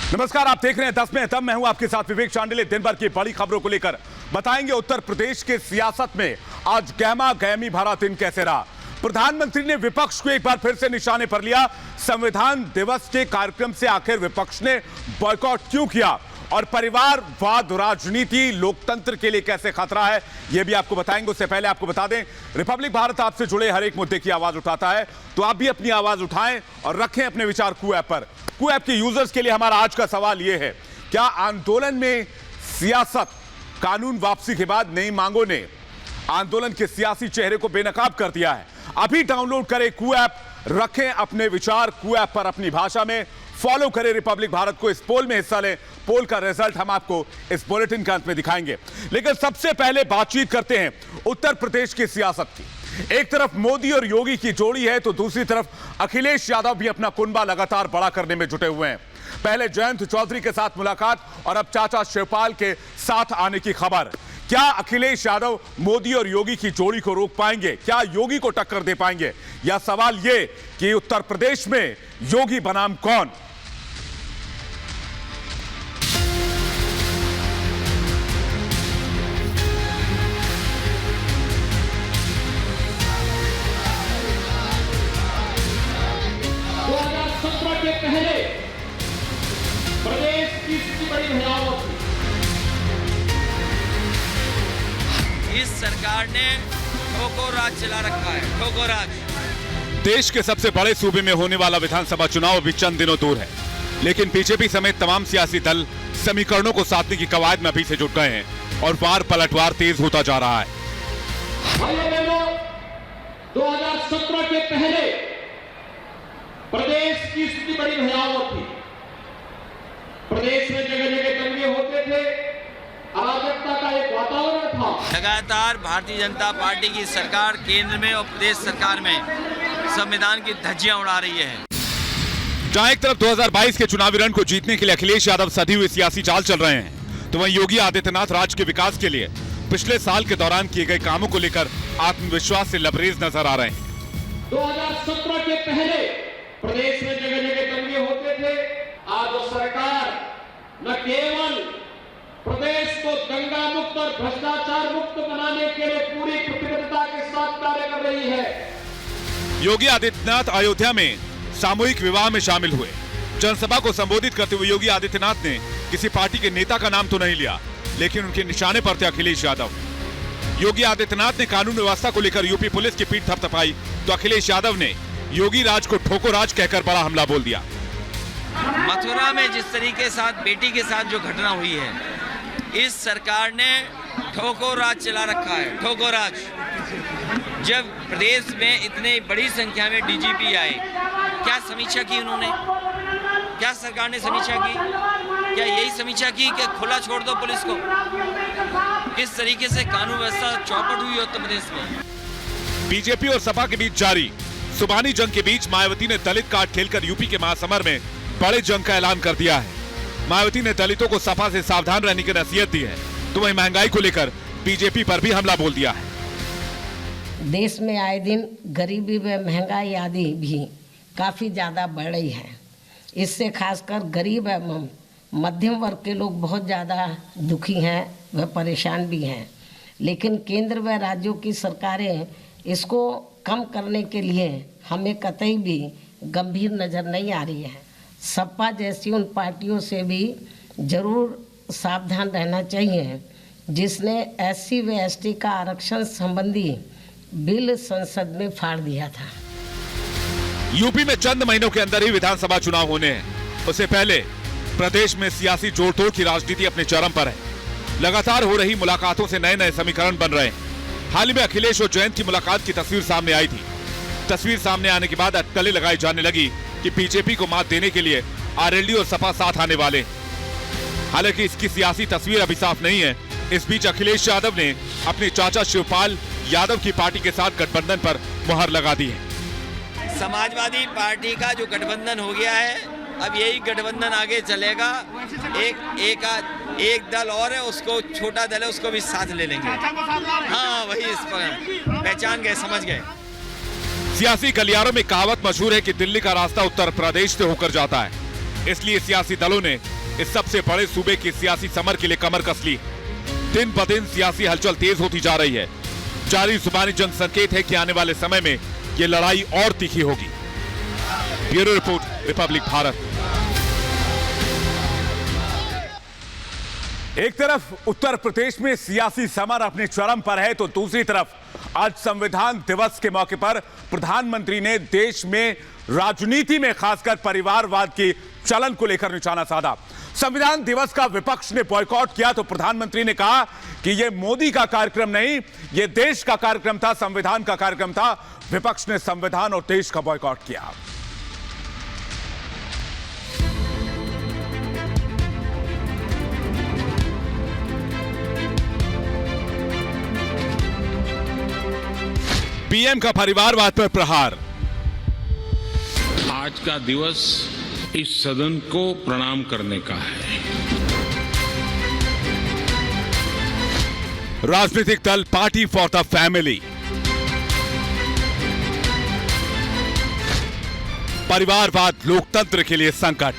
नमस्कार, आप देख रहे हैं 10 में तब मैं हूं आपके साथ विवेक चांडिले। दिन भर की बड़ी खबरों को लेकर बताएंगे उत्तर प्रदेश के सियासत में आज गहमा गहमी भरा दिन कैसे रहा। प्रधानमंत्री ने विपक्ष को एक बार फिर से निशाने पर लिया। संविधान दिवस के कार्यक्रम से आखिर विपक्ष ने बॉयकॉट क्यों किया और परिवारवाद राजनीति लोकतंत्र के लिए कैसे खतरा है, यह भी आपको बताएंगे। उससे पहले आपको बता दें, रिपब्लिक भारत आपसे जुड़े हर एक मुद्दे की आवाज उठाता है, तो आप भी अपनी आवाज उठाएं और रखें अपने विचार कू ऐप पर। कू ऐप के यूजर्स के लिए हमारा आज का सवाल यह है, क्या आंदोलन में सियासत, कानून वापसी के बाद नई मांगों ने आंदोलन के सियासी चेहरे को बेनकाब कर दिया है? अभी डाउनलोड करें कू ऐप, रखें अपने विचार कू ऐप पर अपनी भाषा में, फॉलो करें रिपब्लिक भारत को, इस पोल में हिस्सा लें। पोल का रिजल्ट हम आपको इस बुलेटिन के अंत में दिखाएंगे, लेकिन सबसे पहले बातचीत करते हैं उत्तर प्रदेश की सियासत की। एक तरफ मोदी और योगी की जोड़ी है, तो दूसरी तरफ अखिलेश यादव भी अपना कुनबा लगातार बड़ा करने में जुटे हुए हैं। पहले जयंत चौधरी के साथ मुलाकात और अब चाचा शिवपाल के साथ आने की खबर। क्या अखिलेश यादव मोदी और योगी की जोड़ी को रोक पाएंगे? क्या योगी को टक्कर दे पाएंगे? या सवाल यह कि उत्तर प्रदेश में योगी बनाम कौन? पहले प्रदेश की स्थिति बड़ी भयावह थी। इस सरकार ने ठोको राज चला रखा है, ठोको राज। देश के सबसे बड़े सूबे में होने वाला विधानसभा चुनाव अभी चंद दिनों दूर है, लेकिन बीजेपी समेत तमाम सियासी दल समीकरणों को साधने की कवायद में अभी से जुट गए हैं और वार पलटवार तेज होता जा रहा है। 2017 के पहले प्रदेश की स्थिति बड़ी भयावह थी। प्रदेश में जगह जगह दंगे होते थे, अराजकता का एक वातावरण था। लगातार भारतीय जनता पार्टी की सरकार केंद्र में और प्रदेश सरकार में संविधान की धज्जियां उड़ा रही है। जहां एक तरफ 2022 के चुनावी रण को जीतने के लिए अखिलेश यादव सधी हुए सियासी चाल चल रहे हैं, तो वहीं योगी आदित्यनाथ राज्य के विकास के लिए पिछले साल के दौरान किए गए कामों को लेकर आत्मविश्वास से लबरेज नजर आ रहे हैं। 2017 के पहले प्रदेश में जगह जगह दंगे होते थे। आज वो सरकार न केवल प्रदेश को दंगा मुक्त और भ्रष्टाचार मुक्त बनाने के लिए पूरी प्रतिबद्धता के साथ कार्य कर रही है। योगी आदित्यनाथ अयोध्या में सामूहिक विवाह में शामिल हुए। जनसभा को संबोधित करते हुए योगी आदित्यनाथ ने किसी पार्टी के नेता का नाम तो नहीं लिया, लेकिन उनके निशाने पर थे अखिलेश यादव। योगी आदित्यनाथ ने कानून व्यवस्था को लेकर यूपी पुलिस की पीठ थपथपाई, तो अखिलेश यादव ने योगी राज को ठोको राज कहकर बड़ा हमला बोल दिया। मथुरा में जिस तरीके के साथ बेटी के साथ जो घटना हुई है, इस सरकार ने ठोको राज चला रखा है, ठोको राज। जब प्रदेश में इतने बड़ी संख्या में डीजीपी आए, क्या समीक्षा की उन्होंने? क्या सरकार ने समीक्षा की? क्या यही समीक्षा की कि खुला छोड़ दो पुलिस को? किस तरीके से कानून व्यवस्था चौपट हुई उत्तर प्रदेश में? बीजेपी और सपा के बीच जारी सुबानी जंग के बीच मायावती ने दलित कार्ड खेलकर यूपी के महासमर में बड़े जंग का ऐलान कर दिया है। मायावती ने दलितों को सपा से सावधान रहने की नसीहत दी है, तो वहीं महंगाई को लेकर बीजेपी पर भी हमला बोल दिया है। देश में आए दिन गरीबी व महंगाई आदि भी काफ़ी ज़्यादा बढ़ रही है। इससे खासकर गरीब एवं मध्यम वर्ग के लोग बहुत ज़्यादा दुखी हैं व परेशान भी हैं, लेकिन केंद्र व राज्यों की सरकारें इसको कम करने के लिए हमें कतई भी गंभीर नज़र नहीं आ रही है। सपा जैसी उन पार्टियों से भी जरूर सावधान रहना चाहिए जिसने SC व ST का आरक्षण संबंधी बिल संसद में फाड़ दिया था। यूपी में चंद महीनों के अंदर ही विधानसभा चुनाव होने हैं। उससे पहले प्रदेश में सियासी जोड़-तोड़ की राजनीति अपने चरम पर है। लगातार हो रही मुलाकातों से नए नए समीकरण बन रहे हैं। हाल ही में अखिलेश और जयंत की मुलाकात की तस्वीर सामने आई थी। तस्वीर सामने आने के बाद अटकलें लगाई जाने लगी कि बीजेपी को मात देने के लिए आरएलडी और सपा साथ आने वाले। हालांकि इसकी सियासी तस्वीर अभी साफ नहीं है। इस बीच अखिलेश यादव ने अपने चाचा शिवपाल यादव की पार्टी के साथ गठबंधन पर मुहर लगा दी है। समाजवादी पार्टी का जो गठबंधन हो गया है, अब यही गठबंधन आगे चलेगा। एक दल और है, उसको छोटा दल है, उसको भी साथ ले लेंगे। हाँ, वही इस पर पहचान गए, समझ गए। सियासी गलियारों में कहावत मशहूर है कि दिल्ली का रास्ता उत्तर प्रदेश से होकर जाता है। इसलिए सियासी दलों ने इस सबसे बड़े सूबे की सियासी समर के लिए कमर कस ली है। दिन ब दिन सियासी हलचल तेज होती जा रही है। जारी जुबानी जंग संकेत है कि आने वाले समय में ये लड़ाई और तीखी होगी। Bureau report, Republic Bharat. एक तरफ उत्तर प्रदेश में सियासी समर अपने चरम पर है, तो दूसरी तरफ आज संविधान दिवस के मौके पर प्रधानमंत्री ने देश में राजनीति में खासकर परिवारवाद की चलन को लेकर निशाना साधा। संविधान दिवस का विपक्ष ने बॉयकॉट किया तो प्रधानमंत्री ने कहा कि यह मोदी का कार्यक्रम नहीं, यह देश का कार्यक्रम था, संविधान का कार्यक्रम था। विपक्ष ने संविधान और देश का बॉयकॉट किया। पीएम का परिवारवाद पर प्रहार। आज का दिवस इस सदन को प्रणाम करने का है। राजनीतिक दल पार्टी फॉर द फैमिली। परिवारवाद लोकतंत्र के लिए संकट।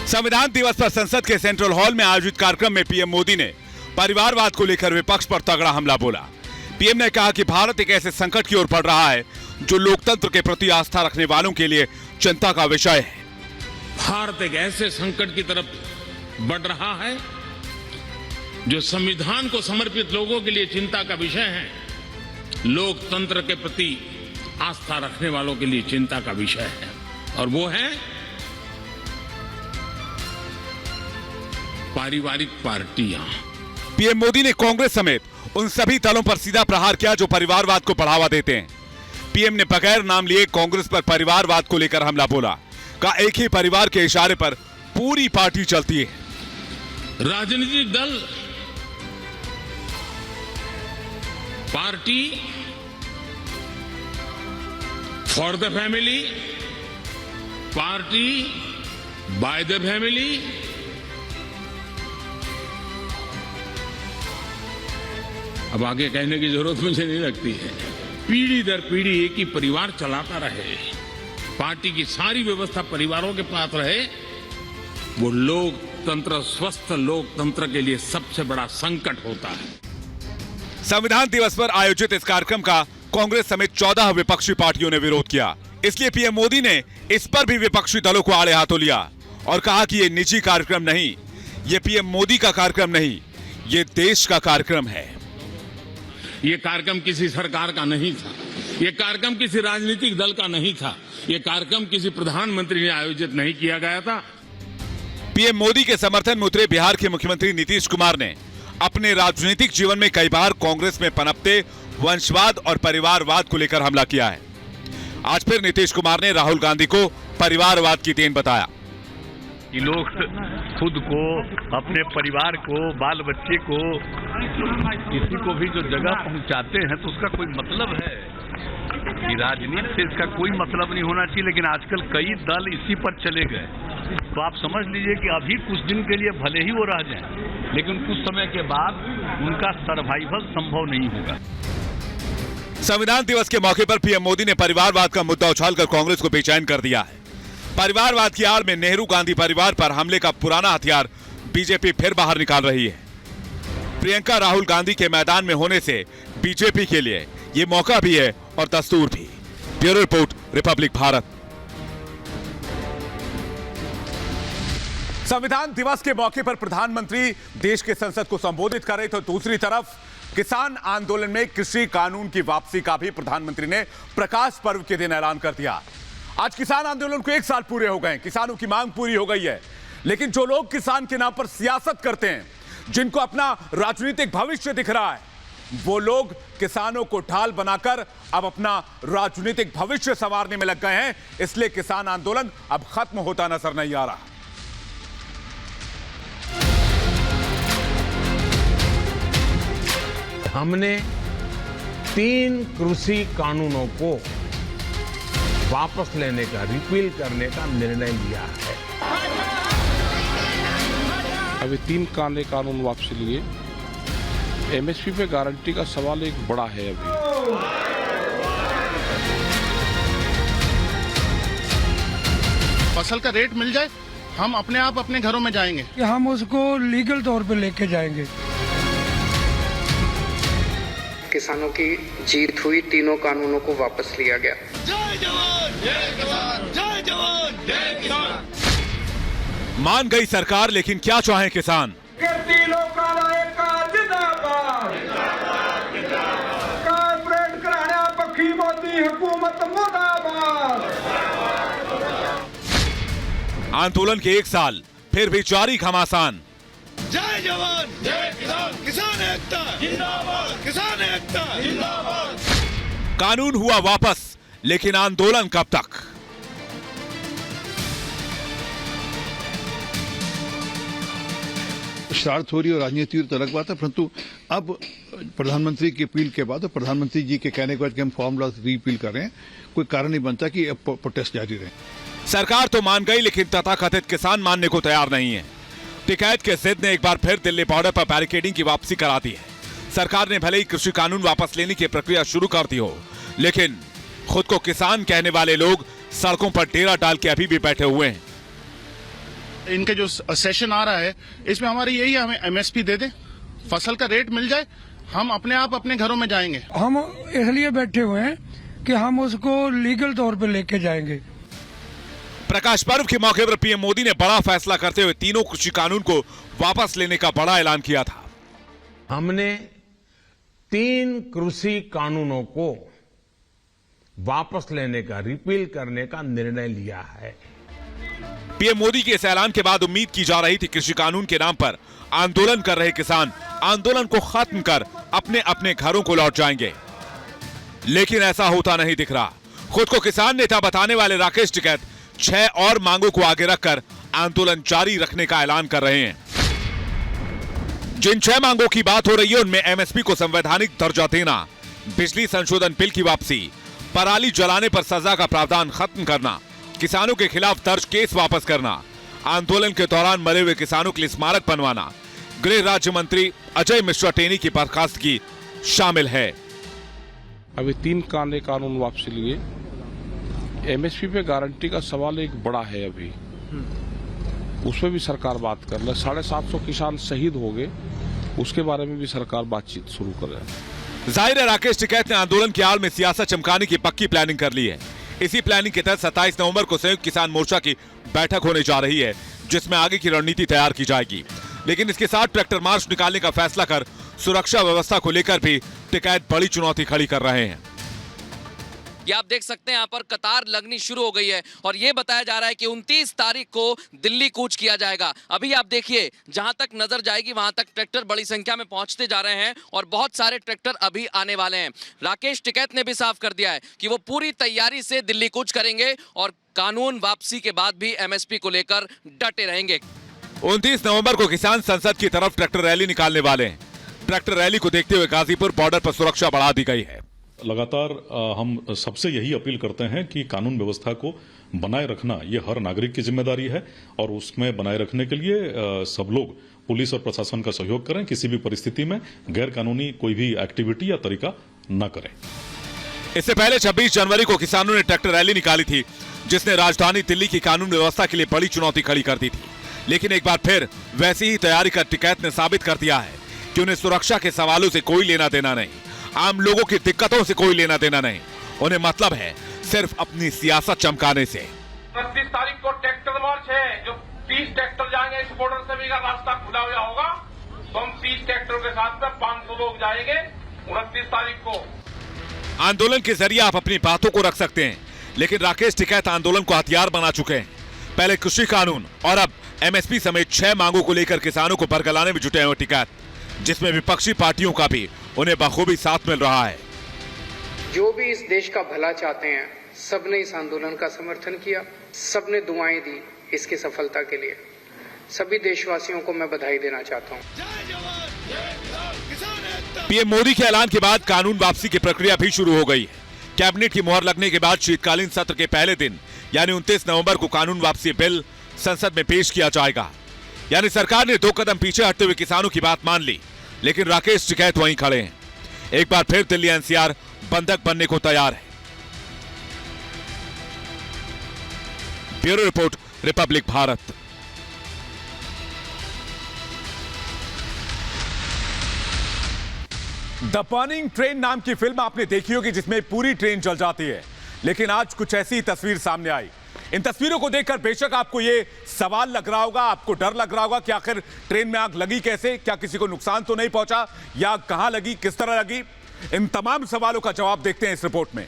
संविधान दिवस पर संसद के सेंट्रल हॉल में आयोजित कार्यक्रम में पीएम मोदी ने परिवारवाद को लेकर विपक्ष पर तगड़ा हमला बोला। पीएम ने कहा कि भारत एक ऐसे संकट की ओर बढ़ रहा है जो लोकतंत्र के प्रति आस्था रखने वालों के लिए चिंता का विषय है। भारत एक ऐसे संकट की तरफ बढ़ रहा है जो संविधान को समर्पित लोगों के लिए चिंता का विषय है, लोकतंत्र के प्रति आस्था रखने वालों के लिए चिंता का विषय है, और वो है पारिवारिक पार्टियां। पीएम मोदी ने कांग्रेस समेत उन सभी दलों पर सीधा प्रहार किया जो परिवारवाद को बढ़ावा देते हैं। पीएम ने बगैर नाम लिए कांग्रेस पर परिवारवाद को लेकर हमला बोला। कहा एक ही परिवार के इशारे पर पूरी पार्टी चलती है। राजनीतिक दल party for the family, party by the family, अब आगे कहने की जरूरत मुझे नहीं लगती है। पीढ़ी दर पीढ़ी एक ही परिवार चलाता रहे, पार्टी की सारी व्यवस्था परिवारों के पास रहे, वो लोकतंत्र, स्वस्थ लोकतंत्र के लिए सबसे बड़ा संकट होता है। संविधान दिवस पर आयोजित इस कार्यक्रम का कांग्रेस समेत 14 विपक्षी पार्टियों ने विरोध किया। इसलिए पीएम मोदी ने इस पर भी विपक्षी दलों को आड़े हाथों लिया और कहा कि ये निजी कार्यक्रम नहीं, ये पीएम मोदी का कार्यक्रम नहीं, ये देश का कार्यक्रम है। ये कार्यक्रम किसी सरकार का नहीं था, ये कार्यक्रम किसी राजनीतिक दल का नहीं था, ये कार्यक्रम किसी प्रधानमंत्री ने आयोजित नहीं किया गया था। पीएम मोदी के समर्थन में उतरे बिहार के मुख्यमंत्री नीतीश कुमार ने अपने राजनीतिक जीवन में कई बार कांग्रेस में पनपते वंशवाद और परिवारवाद को लेकर हमला किया है। आज फिर नीतीश कुमार ने राहुल गांधी को परिवारवाद की देन बताया। कि लोग खुद को, अपने परिवार को, बाल बच्चे को, किसी को भी जो जगह पहुंचाते हैं तो उसका कोई मतलब है कि राजनीति से इसका कोई मतलब नहीं होना चाहिए। लेकिन आजकल कई दल इसी पर चले गए, तो आप समझ लीजिए कि अभी कुछ दिन के लिए भले ही वो रह जाएं, लेकिन कुछ समय के बाद उनका सर्वाइवल संभव नहीं होगा। संविधान दिवस के मौके पर पीएम मोदी ने परिवारवाद का मुद्दा उछालकर कांग्रेस को बेचैन कर दिया है। परिवारवाद की आड़ में नेहरू गांधी परिवार पर हमले का पुराना हथियार बीजेपी फिर बाहर निकाल रही है। प्रियंका राहुल गांधी के मैदान में होने से बीजेपी के लिए ये मौका भी है और दस्तूर भी। Bureau report, Republic Bharat. संविधान दिवस के मौके पर प्रधानमंत्री देश के संसद को संबोधित कर रहे थे, तो दूसरी तरफ किसान आंदोलन में कृषि कानून की वापसी का भी प्रधानमंत्री ने प्रकाश पर्व के दिन ऐलान कर दिया। आज किसान आंदोलन को 1 साल पूरे हो गए, किसानों की मांग पूरी हो गई है, लेकिन जो लोग किसान के नाम पर सियासत करते हैं, जिनको अपना राजनीतिक भविष्य दिख रहा है, वो लोग किसानों को ढाल बनाकर अब अपना राजनीतिक भविष्य संवारने में लग गए हैं। इसलिए किसान आंदोलन अब खत्म होता नजर नहीं आ रहा। हमने 3 कृषि कानूनों को वापस लेने का, रिपील करने का निर्णय लिया है। अभी 3 काले कानून वापसी लिए। एमएसपी पे गारंटी का सवाल एक बड़ा है। अभी फसल का रेट मिल जाए, हम अपने आप अपने घरों में जाएंगे। कि हम उसको लीगल तौर पे लेके जाएंगे। किसानों की जीत हुई, तीनों कानूनों को वापस लिया गया। जय जवान जय किसान, जय जवान जय किसान। मान गई सरकार, लेकिन क्या चाहें किसान? आंदोलन के 1 साल, फिर भी जारी घमासान। जय जवान जय किसान, किसान एकता जिंदाबाद, किसान एकता जिंदाबाद। कानून हुआ वापस, लेकिन आंदोलन कब तक? शरारत हो रही है और राजनीति तो अलग बात है, परंतु अब प्रधानमंत्री की अपील के बाद और प्रधानमंत्री जी के कहने के बाद कि हम फॉर्मूला रीअपील कर रहे हैं, कोई कारण नहीं बनता कि अब प्रोटेस्ट जारी रहे। सरकार तो मान गई, लेकिन तथाकथित किसान मानने को तैयार नहीं है। टिकैत के जिद ने एक बार फिर दिल्ली बॉर्डर पर बैरिकेडिंग की वापसी करा दी है। सरकार ने भले ही कृषि कानून वापस लेने की प्रक्रिया शुरू कर दी हो, लेकिन खुद को किसान कहने वाले लोग सड़कों पर डेरा डाल के अभी भी बैठे हुए हैं। इनके जो सेशन आ रहा है, इसमें हमारी यही है, हमें एमएसपी दे दे, फसल का रेट मिल जाए, हम अपने आप अपने घरों में जाएंगे। हम इसलिए बैठे हुए हैं कि हम उसको लीगल तौर पे लेके जाएंगे। प्रकाश पर्व के मौके पर पीएम मोदी ने बड़ा फैसला करते हुए तीनों कृषि कानून को वापस लेने का बड़ा ऐलान किया था। हमने 3 कृषि कानूनों को वापस लेने का, रिपील करने का निर्णय लिया है। पीएम मोदी के इस ऐलान के बाद उम्मीद की जा रही थी कृषि कानून के नाम पर आंदोलन कर रहे किसान आंदोलन को खत्म कर अपने अपने घरों को लौट जाएंगे, लेकिन ऐसा होता नहीं दिख रहा। खुद को किसान नेता बताने वाले राकेश टिकैत 6 और मांगों को आगे रखकर आंदोलन जारी रखने का ऐलान कर रहे हैं। जिन 6 मांगों की बात हो रही है उनमें एमएसपी को संवैधानिक दर्जा देना, बिजली संशोधन बिल की वापसी, पराली जलाने पर सजा का प्रावधान खत्म करना, किसानों के खिलाफ दर्ज केस वापस करना, आंदोलन के दौरान मरे हुए किसानों के लिए स्मारक बनवाना, गृह राज्य मंत्री अजय मिश्रा टेनी की बर्खास्तगी शामिल है। अभी 3 काले कानून वापसी लिए। एमएसपी पे गारंटी का सवाल एक बड़ा है, अभी उसमें भी सरकार बात कर ले। 750 किसान शहीद हो गए, उसके बारे में भी सरकार बातचीत शुरू कर रहा है। जाहिर है राकेश टिकैत ने आंदोलन की आड़ में सियासत चमकाने की पक्की प्लानिंग कर ली है। इसी प्लानिंग के तहत 27 नवंबर को संयुक्त किसान मोर्चा की बैठक होने जा रही है, जिसमें आगे की रणनीति तैयार की जाएगी। लेकिन इसके साथ ट्रैक्टर मार्च निकालने का फैसला कर सुरक्षा व्यवस्था को लेकर भी टिकैत बड़ी चुनौती खड़ी कर रहे हैं। ये आप देख सकते हैं यहाँ पर कतार लगनी शुरू हो गई है और ये बताया जा रहा है कि 29 तारीख को दिल्ली कूच किया जाएगा। अभी आप देखिए, जहां तक नजर जाएगी वहां तक ट्रैक्टर बड़ी संख्या में पहुंचते जा रहे हैं और बहुत सारे ट्रैक्टर अभी आने वाले हैं। राकेश टिकैत ने भी साफ कर दिया है कि वो पूरी तैयारी से दिल्ली कूच करेंगे और कानून वापसी के बाद भी एमएसपी को लेकर डटे रहेंगे। 29 नवंबर को किसान संसद की तरफ ट्रैक्टर रैली निकालने वाले हैं। ट्रैक्टर रैली को देखते हुए गाजीपुर बॉर्डर पर सुरक्षा बढ़ा दी गई है। लगातार हम सबसे यही अपील करते हैं कि कानून व्यवस्था को बनाए रखना ये हर नागरिक की जिम्मेदारी है और उसमें बनाए रखने के लिए सब लोग पुलिस और प्रशासन का सहयोग करें। किसी भी परिस्थिति में गैर कानूनी कोई भी एक्टिविटी या तरीका न करें। इससे पहले 26 जनवरी को किसानों ने ट्रैक्टर रैली निकाली थी, जिसने राजधानी दिल्ली की कानून व्यवस्था के लिए बड़ी चुनौती खड़ी कर दी थी। लेकिन एक बार फिर वैसी ही तैयारी कर टिकैत ने साबित कर दिया है कि उन्हें सुरक्षा के सवालों से कोई लेना देना नहीं, आम लोगों की दिक्कतों से कोई लेना देना नहीं। उन्हें मतलब है सिर्फ अपनी सियासत चमकाने से। 31 तारीख को ट्रैक्टर मार्च है, जो 30 ट्रैक्टर जाएंगे इस बॉर्डर से भी रास्ता खुला हुआ होगा, तो हम 30 ट्रैक्टरों के साथ में 500 लोग जाएंगे 29 तारीख को। आंदोलन के जरिए आप अपनी बातों को रख सकते हैं, लेकिन राकेश टिकैत आंदोलन को हथियार बना चुके हैं। पहले कृषि कानून और अब एमएसपी समेत 6 मांगों को लेकर किसानों को बरगलाने में जुटे हैं टिकैत, जिसमें विपक्षी पार्टियों का भी उन्हें बखूबी साथ मिल रहा है। जो भी इस देश का भला चाहते हैं, सबने इस आंदोलन का समर्थन किया, सबने दुआएं दी इसकी सफलता के लिए। सभी देशवासियों को मैं बधाई देना चाहता हूं। पीएम मोदी के ऐलान के बाद कानून वापसी की प्रक्रिया भी शुरू हो गई है। कैबिनेट की मुहर लगने के बाद शीतकालीन सत्र के पहले दिन यानी 29 नवंबर को कानून वापसी बिल संसद में पेश किया जाएगा। यानी सरकार ने 2 कदम पीछे हटते हुए किसानों की बात मान ली, लेकिन राकेश टिकैत वहीं खड़े हैं। एक बार फिर दिल्ली एनसीआर बंधक बनने को तैयार है। Bureau report, Republic Bharat. The burning train नाम की फिल्म आपने देखी होगी जिसमें पूरी ट्रेन जल जाती है, लेकिन आज कुछ ऐसी तस्वीर सामने आई। इन तस्वीरों को देखकर बेशक आपको यह सवाल लग रहा होगा, आपको डर लग रहा होगा कि आखिर ट्रेन में आग लगी कैसे, क्या किसी को नुकसान तो नहीं पहुंचा, या कहां लगी, किस तरह लगी। इन तमाम सवालों का जवाब देखते हैं इस रिपोर्ट में।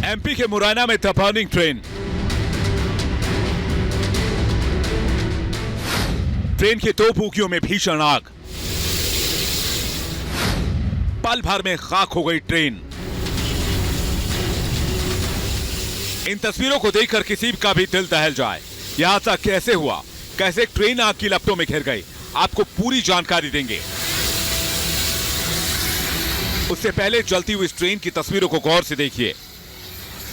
एमपी के मुरैना में द बर्निंग ट्रेन। ट्रेन की 2 बोगियों में भीषण आग, पल भर में खाक हो गई ट्रेन। इन तस्वीरों को देखकर किसी का भी दिल दहल जाए। यह हादसा कैसे हुआ, कैसे ट्रेन आग की लपटों में घिर गई, आपको पूरी जानकारी देंगे। उससे पहले जलती हुई इस ट्रेन की तस्वीरों को गौर से देखिए।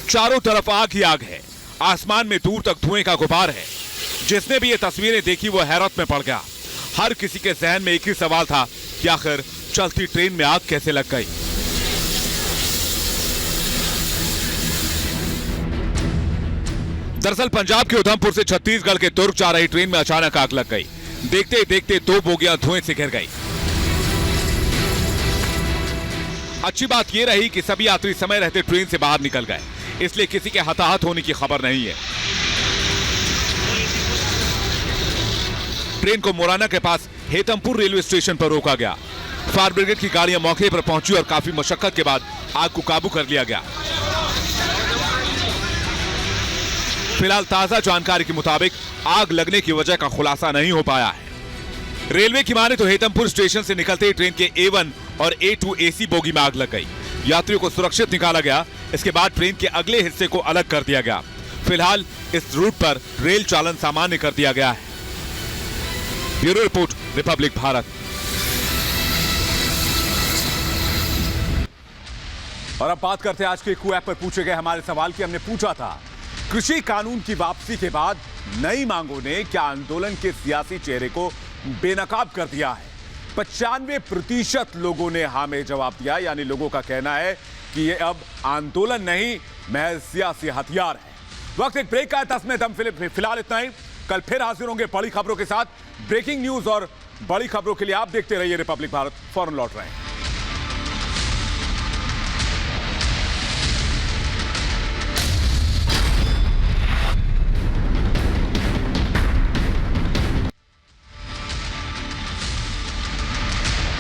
चारों तरफ आग ही आग है, आसमान में दूर तक धुएं का गुबार है। जिसने भी ये तस्वीरें देखी वो हैरत में पड़ गया। हर किसी के जहन में एक ही सवाल था कि आखिर चलती ट्रेन में आग कैसे लग गई। दरअसल पंजाब के उधमपुर से छत्तीसगढ़ के दुर्ग जा रही ट्रेन में अचानक आग लग गई। देखते ही देखते 2 बोगियां धुएं से घिर गई। अच्छी बात यह रही कि सभी यात्री समय रहते ट्रेन से बाहर निकल गए, इसलिए किसी के हताहत होने की खबर नहीं है। ट्रेन को मुरैना के पास हेतमपुर रेलवे स्टेशन पर रोका गया। फायर ब्रिगेड की गाड़ियां मौके पर पहुंची और काफी मशक्कत के बाद आग को काबू कर लिया गया। फिलहाल ताजा जानकारी के मुताबिक आग लगने की वजह का खुलासा नहीं हो पाया है। रेलवे की माने तो हेतमपुर स्टेशन से निकलते ही ट्रेन के A1 और A2 AC बोगी में आग लग गई। यात्रियों को सुरक्षित निकाला गया। इसके बाद ट्रेन के अगले हिस्से को अलग कर दिया गया। फिलहाल इस रूट पर रेल चालन सामान्य कर दिया गया है। Bureau report, Republic Bharat. और अब बात करते हैं आज के क्यू ऐप पर पूछे गए हमारे सवाल की। हमने पूछा था, कृषि कानून की वापसी के बाद नई मांगों ने क्या आंदोलन के सियासी चेहरे को बेनकाब कर दिया है। 95% लोगों ने हाँ में जवाब दिया, यानी लोगों का कहना है कि ये अब आंदोलन नहीं महज सियासी हथियार है। वक्त एक ब्रेक का है, 10 में दम फिलहाल इतना ही। कल फिर हाजिर होंगे बड़ी खबरों के साथ। ब्रेकिंग न्यूज और बड़ी खबरों के लिए आप देखते रहिए रिपब्लिक भारत। फौरन लौट रहे हैं।